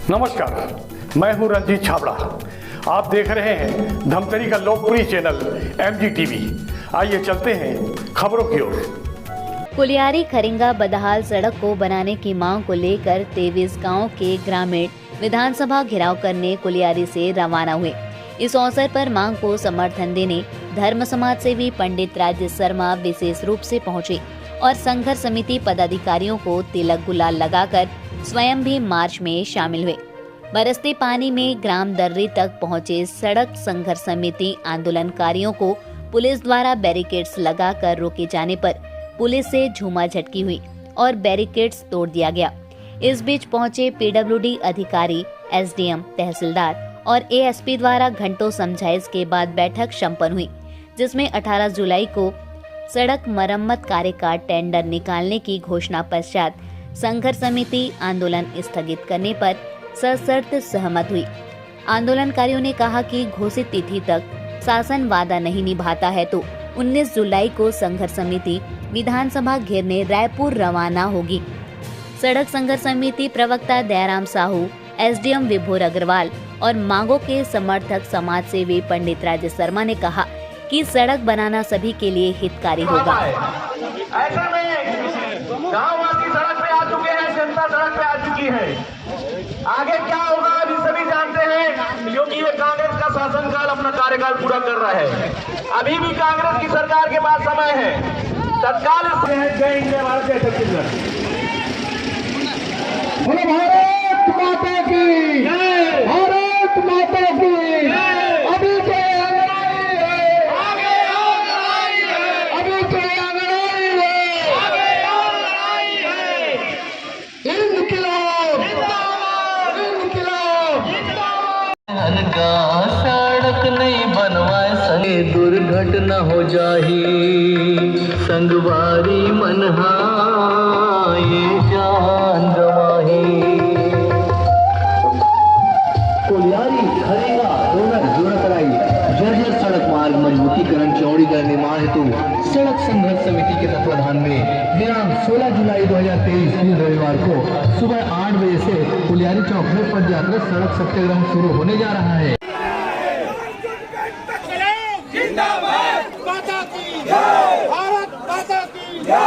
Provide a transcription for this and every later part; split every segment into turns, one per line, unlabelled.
नमस्कार, मैं हूं रंजीत छाबड़ा। आप देख रहे हैं धमतरी का लोकप्रिय चैनल MGTV। आइए चलते हैं खबरों की ओर।
कुलियारी खरिंगा बदहाल सड़क को बनाने की मांग को लेकर 23 गांव के ग्रामीण विधानसभा घेराव करने कुलियारी से रवाना हुए। इस अवसर पर मांग को समर्थन देने धर्म समाज सेवी पंडित राजेश शर्मा विशेष रूप से पहुंचे और संघर्ष समिति पदाधिकारियों को तिलक गुलाल लगाकर स्वयं भी मार्च में शामिल हुए। बरसते पानी में ग्राम दर्री तक पहुंचे सड़क संघर्ष समिति आंदोलनकारियों को पुलिस द्वारा बैरिकेड्स लगाकर रोके जाने पर पुलिस से झूमाझटकी हुई और बैरिकेड्स तोड़ दिया गया। इस बीच पहुंचे PWD अधिकारी, SDM, तहसीलदार और ASP द्वारा घंटों समझाइश के बाद बैठक संपन्न हुई, जिसमें 18 जुलाई को सड़क मरम्मत कार्य का टेंडर निकालने की घोषणा पश्चात संघर्ष समिति आंदोलन स्थगित करने पर सशर्त सहमत हुई। आंदोलनकारियों ने कहा कि घोषित तिथि तक शासन वादा नहीं निभाता है तो 19 जुलाई को संघर्ष समिति विधानसभा घेरने रायपुर रवाना होगी। सड़क संघर्ष समिति प्रवक्ता दयाराम साहू, SDM विभोर अग्रवाल और मांगों के समर्थक समाज सेवी पंडित राजेश शर्मा ने कहा कि सड़क बनाना सभी के लिए हितकारी होगा।
ऐसे में गांववासी सड़क पे आ चुके हैं, जनता सड़क पे आ चुकी है। आगे क्या होगा अभी सभी जानते हैं, क्योंकि ये कांग्रेस का शासनकाल अपना कार्यकाल पूरा कर रहा है। अभी भी कांग्रेस की सरकार के पास समय है। तत्काल जय हिंद, भारत जय छत्तीसगढ़।
भारत माता की जय, भारत माता की अभी तो लड़ाई है, आगे और लड़ाई है, अभी तो लड़ाई है, आगे और लड़ाई है। इनकलाब जिंदाबाद, इनकलाब जिंदाबाद।
सड़क नहीं बनवाए संगे दुर्घटना हो जाही, संगवारी मनहाए जान गवाही।
कुलियारी खरिंगा जोड़ा कराई जर्जर सड़क मार्ग मजबूतीकरण चौड़ीकरण निर्माण हेतु सड़क संघर्ष समिति के तत्वाधान में दिनांक 16 जुलाई 2023 दिन रविवार को सुबह 8 बजे से कुलियारी चौक में पद जाकर सड़क सत्याग्रह शुरू होने जा रहा है।
जिंदाबाद, माता की जय, भारत माता की जय।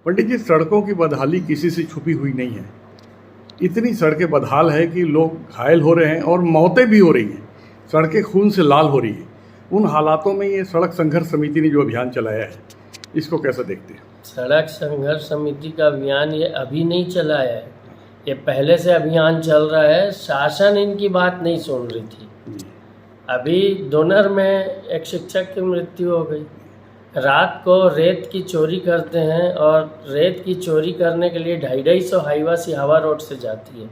पंडित जी, सड़कों की बदहाली किसी से छुपी हुई नहीं है। इतनी सड़कें बदहाल है कि लोग घायल हो रहे हैं और मौतें भी हो रही हैं। सड़कें खून से लाल हो रही है। उन हालातों में ये सड़क संघर्ष समिति ने जो अभियान चलाया है, इसको कैसे देखते हैं?
सड़क संघर्ष समिति का अभियान ये अभी नहीं चला है, ये पहले से अभियान चल रहा है। शासन इनकी बात नहीं सुन रही थी। अभी दोनर में एक शिक्षक की मृत्यु हो गई। रात को रेत की चोरी करते हैं और रेत की चोरी करने के लिए 250 हाईवा सिहावा रोड से जाती है।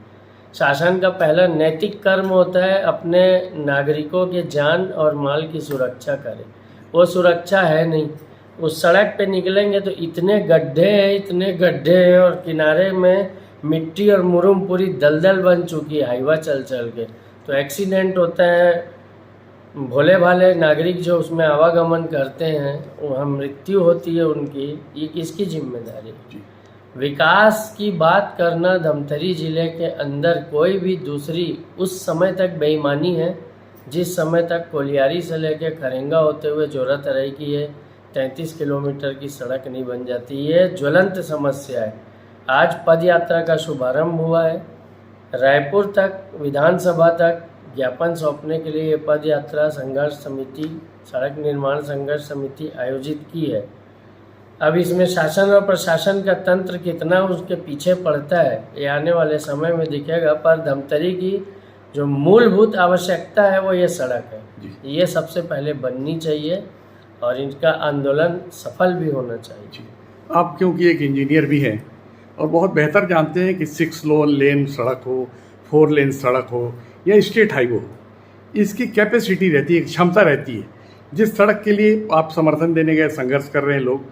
शासन का पहला नैतिक कर्म होता है अपने नागरिकों के जान और माल की सुरक्षा करें। वो सुरक्षा है नहीं। उस सड़क पे निकलेंगे तो इतने गड्ढे हैं और किनारे में मिट्टी और मुरुम पूरी दलदल बन चुकी है हाईवा चल के, तो एक्सीडेंट होता है। भोले भाले नागरिक जो उसमें आवागमन करते हैं वहाँ मृत्यु होती है उनकी। ये किसकी जिम्मेदारी है? विकास की बात करना धमतरी जिले के अंदर कोई भी दूसरी उस समय तक बेईमानी है जिस समय तक कोलियारी से लेकर खरेंगा होते हुए जोरा तराई की है 33 किलोमीटर की सड़क नहीं बन जाती। ये ज्वलंत समस्या है। आज पद यात्रा का शुभारंभ हुआ है। रायपुर तक विधानसभा तक ज्ञापन सौंपने के लिए ये पद यात्रा संघर्ष समिति, सड़क निर्माण संघर्ष समिति आयोजित की है। अब इसमें शासन और प्रशासन का तंत्र कितना उसके पीछे पड़ता है ये आने वाले समय में दिखेगा, पर धमतरी की जो मूलभूत आवश्यकता है वो ये सड़क है। ये सबसे पहले बननी चाहिए और इनका आंदोलन सफल भी होना चाहिए।
आप क्योंकि एक इंजीनियर भी हैं और बहुत बेहतर जानते हैं कि 6 लेन सड़क हो, 4 लेन सड़क हो या स्टेट हाईवे हो, इसकी कैपेसिटी रहती है, क्षमता रहती है। जिस सड़क के लिए आप समर्थन देने गए, संघर्ष कर रहे हैं लोग,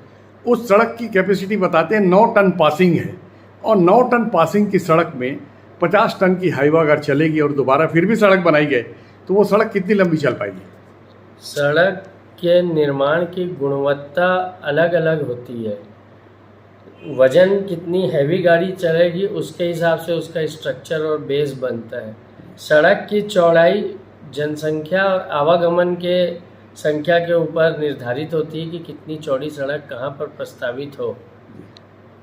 उस सड़क की कैपेसिटी बताते हैं 9 टन पासिंग है। और 9 टन पासिंग की सड़क में 50 टन की हाईवा अगर चलेगी और दोबारा फिर भी सड़क बनाई गई तो वो सड़क कितनी लंबी चल पाएगी?
सड़क के निर्माण की गुणवत्ता अलग अलग होती है। वजन कितनी हैवी गाड़ी चलेगी उसके हिसाब से उसका स्ट्रक्चर और बेस बनता है। सड़क की चौड़ाई जनसंख्या और आवागमन के संख्या के ऊपर निर्धारित होती है कि कितनी चौड़ी सड़क कहाँ पर प्रस्तावित हो।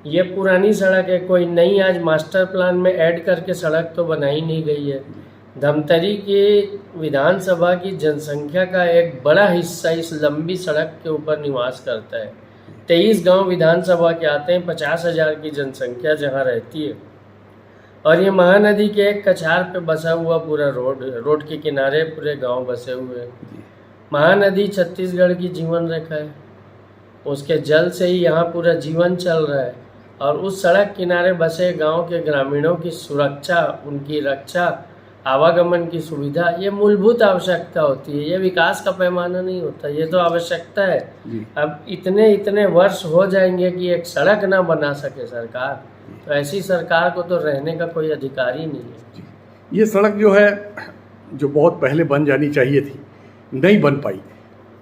ये पुरानी सड़क है, कोई नई आज मास्टर प्लान में ऐड करके सड़क तो बनाई नहीं गई है। धमतरी की विधानसभा की जनसंख्या का एक बड़ा हिस्सा इस लंबी सड़क के ऊपर निवास करता है। 23 गांव विधानसभा के आते हैं, 50,000 की जनसंख्या जहां रहती है। और ये महानदी के एक कछार पे बसा हुआ पूरा रोड के किनारे पूरे गांव बसे हुए हैं। महानदी छत्तीसगढ़ की जीवन रेखा है, उसके जल से ही यहाँ पूरा जीवन चल रहा है। और उस सड़क किनारे बसे गांव के ग्रामीणों की सुरक्षा, उनकी रक्षा, आवागमन की सुविधा, ये मूलभूत आवश्यकता होती है। ये विकास का पैमाना नहीं होता, ये तो आवश्यकता है। अब इतने वर्ष हो जाएंगे कि एक सड़क ना बना सके सरकार, तो ऐसी सरकार को तो रहने का कोई अधिकार ही नहीं है।
ये सड़क जो है, जो बहुत पहले बन जानी चाहिए थी, नहीं बन पाई।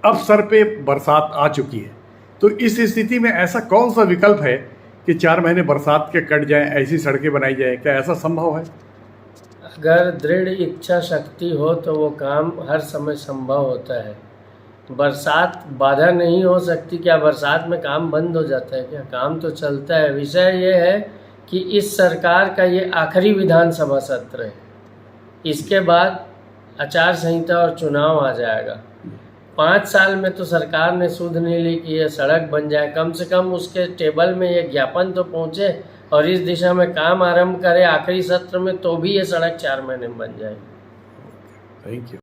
अब सर पे बरसात आ चुकी है, तो इस स्थिति में ऐसा कौन सा विकल्प है कि 4 महीने बरसात के कट जाएं, ऐसी सड़कें बनाई जाएं? क्या ऐसा संभव है?
अगर दृढ़ इच्छा शक्ति हो तो वो काम हर समय संभव होता है। बरसात बाधा नहीं हो सकती। क्या बरसात में काम बंद हो जाता है? क्या काम तो चलता है। विषय ये है कि इस सरकार का ये आखिरी विधानसभा सत्र है, इसके बाद आचार संहिता और चुनाव आ जाएगा। 5 साल में तो सरकार ने सुध नहीं ली कि ये सड़क बन जाए। कम से कम उसके टेबल में ये ज्ञापन तो पहुँचे और इस दिशा में काम आरंभ करे आखिरी सत्र में, तो भी ये सड़क 4 महीने में बन जाएगी।
Thank you.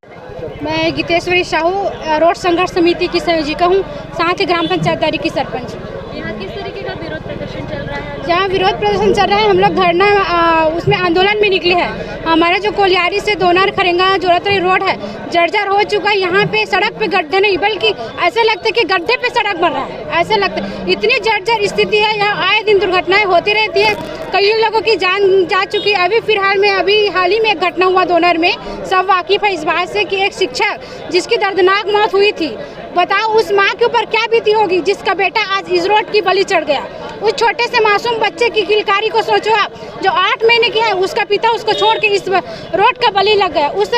मैं गीतेश्वरी साहू, रोड संघर्ष समिति की संयोजिका हूँ, साथ ही ग्राम पंचायत दारी की सरपंच।
यहाँ किस तरीके का विरोध प्रदर्शन चल रहा है?
जहाँ विरोध प्रदर्शन चल रहा है, हम लोग धरना उसमें आंदोलन में निकले हैं। हमारा जो कोलियारी से दोनार खरेंगा जोरातरी रोड है, जर्जर हो चुका है। यहाँ पे सड़क पे गड्ढे नहीं, बल्कि ऐसा लगता है कि गड्ढे पे सड़क बन रहा है, ऐसा लगता है। इतनी जर्जर स्थिति है, यहाँ आए दिन दुर्घटनाएं होती रहती है। कई लोगों की जान जा चुकी है। अभी हाल ही में एक घटना हुआ दोनर में, सब वाकिफ है इस बात से कि एक शिक्षक जिसकी दर्दनाक मौत हुई थी, बताओ उस माँ के ऊपर क्या बीती होगी जिसका बेटा आज इस रोड की बलि चढ़ गया। उस छोटे से मासूम बच्चे की किलकारी को सोचो आप, जो 8 महीने की है, उसका पिता उसको छोड़ के इस रोड का बलि लग गया। उस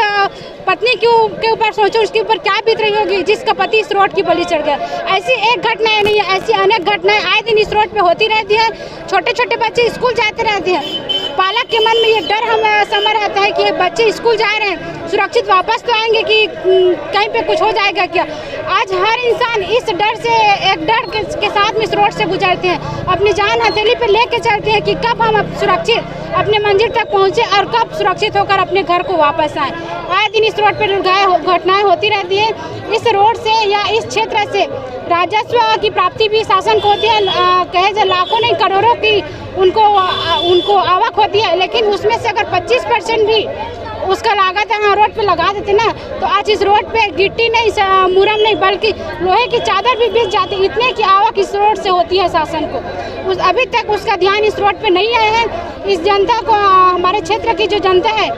पत्नी के ऊपर सोचो, उसके ऊपर क्या बीत रही होगी जिसका पति इस रोड की बलि चढ़ गया। ऐसी एक घटना नहीं है, ऐसी अनेक घटनाएं आए दिन इस रोड पे होती रहती है। छोटे छोटे बच्चे स्कूल जाते रहते हैं, पालक के मन में ये डर हमें समा रहता है कि बच्चे स्कूल जा रहे हैं, सुरक्षित वापस तो आएंगे कि कहीं पे कुछ हो जाएगा क्या। आज हर इंसान इस डर से, एक डर के साथ में इस रोड से गुजरते हैं, अपनी जान हथेली पे लेके चलते हैं कि कब हम सुरक्षित अपने मंजिल तक पहुंचे और कब सुरक्षित होकर अपने घर को वापस आए। आए दिन इस रोड पर घटनाएं होती रहती है। इस रोड से या इस क्षेत्र से राजस्व की प्राप्ति भी शासन को होती है, कहे जो लाखों नहीं करोड़ों की उनको आवक होती है, लेकिन उसमें से अगर 25% भी उसका लागत यहाँ रोड पे लगा देते ना, तो आज इस रोड पे गिट्टी नहीं, मुरम नहीं, बल्कि लोहे की चादर भी बिक जाती। इतने की आवक इस रोड से होती है शासन को। अभी तक उसका ध्यान इस रोड पे नहीं आया है। इस जनता को, हमारे क्षेत्र की जो जनता है,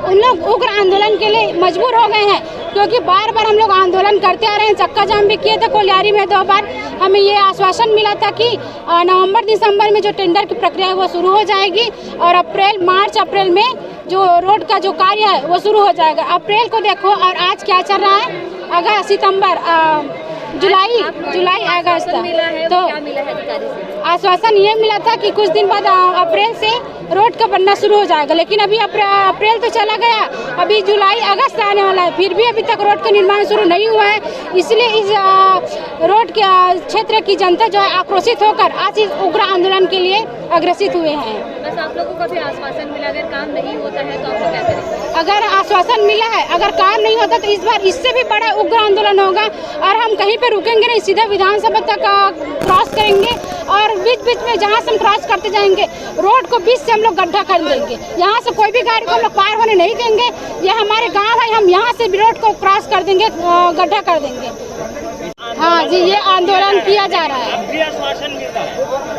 उन लोग उग्र आंदोलन के लिए मजबूर हो गए हैं, क्योंकि बार बार हम लोग आंदोलन करते आ रहे हैं। चक्का जाम भी किए थे कोलियारी में 2 बार। हमें ये आश्वासन मिला था कि नवंबर दिसंबर में जो टेंडर की प्रक्रिया है वो शुरू हो जाएगी और मार्च अप्रैल में जो रोड का जो कार्य है वो शुरू हो जाएगा। अप्रैल को देखो और आज क्या चल रहा है, अगस्त, सितंबर, जुलाई, अगस्त। तो आश्वासन ये मिला था कि कुछ दिन बाद अप्रैल से रोड का बनना शुरू हो जाएगा, लेकिन अभी अप्रैल तो चला गया, अभी जुलाई, अगस्त आने वाला है, फिर भी अभी तक रोड का निर्माण शुरू नहीं हुआ है। इसलिए इस रोड के क्षेत्र की जनता जो है आक्रोशित होकर आज इस उग्र आंदोलन के लिए अग्रसित हुए हैं।
बस आप लोगों को भी आश्वासन मिला, अगर काम नहीं होता है तो आप लोग क्या करेंगे?
अगर आश्वासन मिला है, अगर काम नहीं होता तो इस बार इससे भी बड़ा उग्र आंदोलन होगा और हम कहीं पे रुकेंगे नहीं, सीधा विधानसभा तक क्रॉस करेंगे और बीच बीच में जहाँ से हम क्रॉस करते जाएंगे रोड को बीच से हम लोग गड्ढा कर देंगे। यहाँ से कोई भी गाड़ी को हम लोग पार होने नहीं देंगे। ये हमारे गाँव है, हम यहाँ से भी रोड को क्रॉस कर देंगे, गड्ढा कर देंगे। हाँ जी, ये आंदोलन किया जा रहा है।
अब भी आश्वासन मिलता है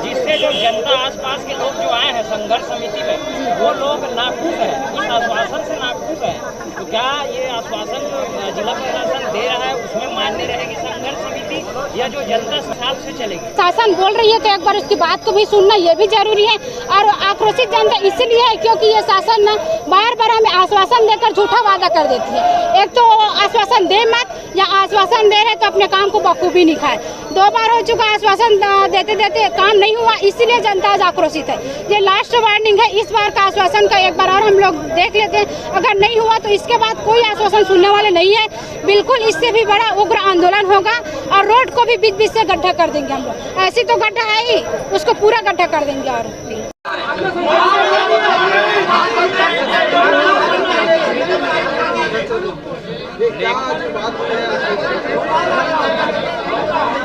जिससे जो जनता आसपास के लोग जो आए हैं संघर्ष समिति में, वो लोग नाखुश हैं, इस आश्वासन से नाखुश हैं। तो क्या ये आश्वासन जो जिला प्रशासन दे रहा है उसमें मान्य रहेगी संघर्ष समिति, या जो जनता साल से चलेगी?
शासन बोल रही है तो एक बार उसकी बात को भी सुनना ये भी जरूरी है। और आक्रोशित जनता इसलिए है क्योंकि ये शासन ना बार बार हमें आश्वासन देकर झूठा वादा कर देती है। एक तो आश्वासन दे मत, या आश्वासन दे रहे तो अपने काम को बखूबी निभाए। 2 बार हो चुका आश्वासन देते देते काम नहीं हुआ, इसीलिए जनता आज आक्रोशित है। ये लास्ट वार्निंग है, इस बार का आश्वासन का एक बार और हम लोग देख लेते हैं। अगर नहीं हुआ तो इसके बाद कोई आश्वासन सुनने वाले नहीं है। बिल्कुल इससे भी बड़ा उग्र आंदोलन होगा और रोड को भी बीच बीच से गड्ढा कर देंगे हम लोग। ऐसी तो गड्ढा है ही, उसको पूरा गड्ढा कर देंगे। और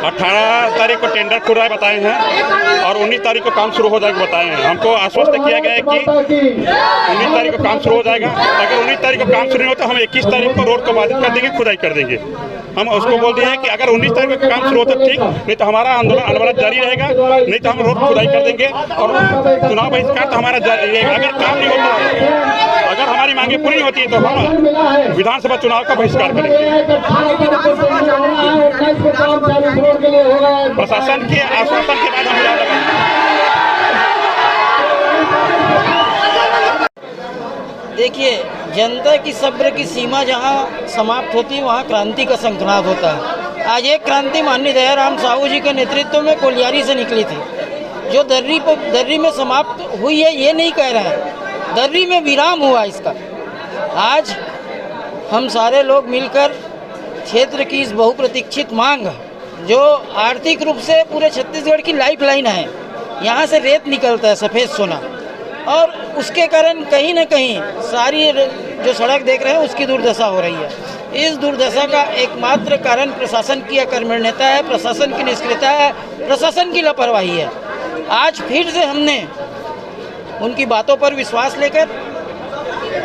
18 तारीख को टेंडर खुला बताए हैं और 19 तारीख को काम शुरू हो जाएगा बताए हैं। हमको आश्वस्त किया गया है कि 19 तारीख को काम शुरू हो जाएगा। अगर 19 तारीख को काम शुरू नहीं होता हम 21 तारीख को रोड को बाधित कर देंगे, खुदाई कर देंगे। हम उसको बोल दिए हैं कि अगर 19 तारीख को काम शुरू होता ठीक, नहीं तो हमारा आंदोलन अनवरत जारी रहेगा, नहीं तो हम रोड खुदाई कर देंगे। और चुनाव बहिष्कार तो हमारा जारी रहेगा। अगर काम नहीं होता, अगर हमारी मांगे पूरी नहीं होती है तो हम विधानसभा चुनाव का बहिष्कार करेंगे। प्रशासन के आश्वासन के बाद हम लगाएंगे।
देखिए, जनता की सब्र की सीमा जहां समाप्त होती है वहां क्रांति का संक्रांत होता है। आज एक क्रांति माननीय दयाराम साहू जी के नेतृत्व में कोलियारी से निकली थी, जो दर्री में समाप्त हुई है ये नहीं कह रहे हैं, दर्री में विराम हुआ इसका। आज हम सारे लोग मिलकर क्षेत्र की इस बहुप्रतीक्षित मांग, जो आर्थिक रूप से पूरे छत्तीसगढ़ की लाइफलाइन है, यहाँ से रेत निकलता है, सफ़ेद सोना, और उसके कारण कहीं न कहीं सारी जो सड़क देख रहे हैं उसकी दुर्दशा हो रही है। इस दुर्दशा का एकमात्र कारण प्रशासन की अकर्मण्यता है, प्रशासन की निष्क्रियता है, प्रशासन की लापरवाही है। आज फिर से हमने उनकी बातों पर विश्वास लेकर,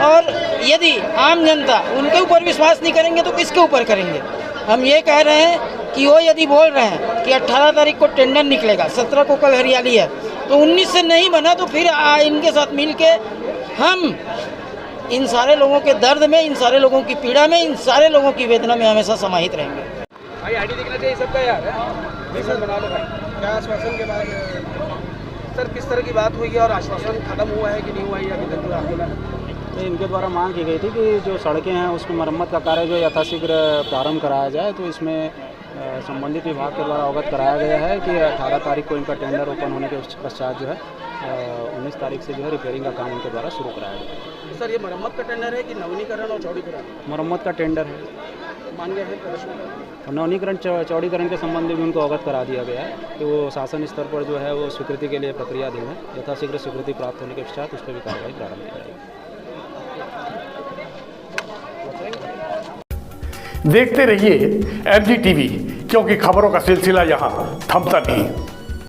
और यदि आम जनता उनके ऊपर विश्वास नहीं करेंगे तो किसके ऊपर करेंगे? हम ये कह रहे हैं कि वो यदि बोल रहे हैं कि 18 तारीख को टेंडर निकलेगा, 17 को कल हरियाली है, तो 19 से नहीं बना तो फिर इनके साथ मिलके हम इन सारे लोगों के दर्द में, इन सारे लोगों की पीड़ा में, इन सारे लोगों की वेदना में हमेशा समाहित रहेंगे।
भाई आईडी दिखना चाहिए सबका यार, बिजनेस बना लो भाई। क्या आश्वासन के बाद सर किस तरह की बात हुई है और आश्वासन खत्म हुआ है कि नहीं हुआ है अभी तक आंदोलन?
तो इनके द्वारा मांग की गई थी कि जो सड़कें हैं उसमें मरम्मत का कार्य जो यथाशीघ्र प्रारंभ कराया जाए। तो इसमें संबंधित विभाग के द्वारा अवगत कराया गया है कि 18 तारीख को इनका टेंडर ओपन होने के पश्चात जो है 19 तारीख से जो है रिपेयरिंग का काम उनके द्वारा शुरू कराया गया।
सर ये मरम्मत का टेंडर है कि नवीनीकरण और चौड़ीकरण?
मरम्मत का टेंडर है।
मान गए हैं
और नवीनीकरण चौड़ीकरण के संबंध में भी उनको अवगत करा दिया गया है कि वो शासन स्तर पर जो है वो स्वीकृति के लिए प्रक्रिया दी है। यथाशीघ्र स्वीकृति प्राप्त होने के पश्चात उस पर भी कार्रवाई प्रारंभ की जाएगी।
देखते रहिए MG TV, क्योंकि खबरों का सिलसिला यहाँ थमता नहीं।